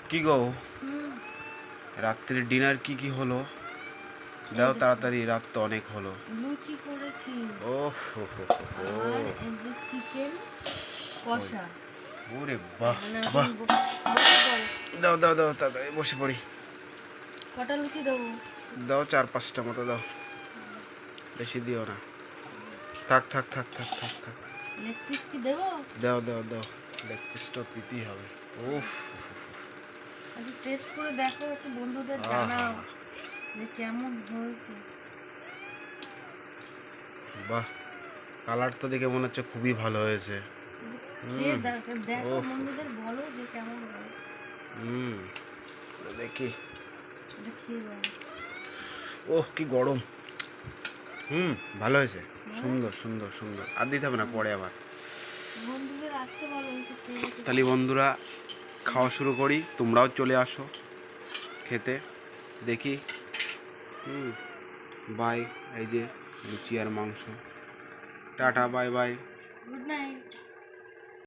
কি গো, হুম, রাত্রির ডিনার কি কি হলো? এই দাও দেখো, তাড়াতাড়ি, রাত তো অনেক হলো। লুচি করেছি ওহ হো হো হো হো। আর এই যে চিকেন ওই, কষা। ওরে বাহ মানে এখন বাহ। বসে পড়ো। দাও দাও দাও তাড়াতাড়ি বসে পড়ি। কটা লুচি দেবো? দাও 4-5টা মতো দাও, বেশি দিও না। থাক থাক থাক থাক থাক থাক। লেগ পিস কি দেবো? দাও দাও দাও, লেগ পিসটা দিতেই হবে। উফ, একটু টেস্ট করে দেখো, একটু বন্ধুদের আহা, জানাও যে কেমন হয়েছে। বাহ, কালার তো দেখে মনে হচ্ছে খুবই ভালো হয়েছে। খেয়ে হুম। দেখো, ওহ, বন্ধুদের বলো যে কেমন হয়েছে। হুম, দেখি। এটা খেয়ে বলো। ওহ কি গরম। হুম, ভালো হয়েছে। হ্যাঁ, সুন্দর সুন্দর সুন্দর, আর দিতে হবে না পরে আবার। বন্ধুদের আসতে বলো, এসে খেয়ে যেতে। তাহলে বন্ধুরা, খাওয়া শুরু করি, তোমরাও চলে আসো খেতে। দেখি। হুম, বাই। এই যে লুচি আর মাংস। Tata, bye bye. Good night.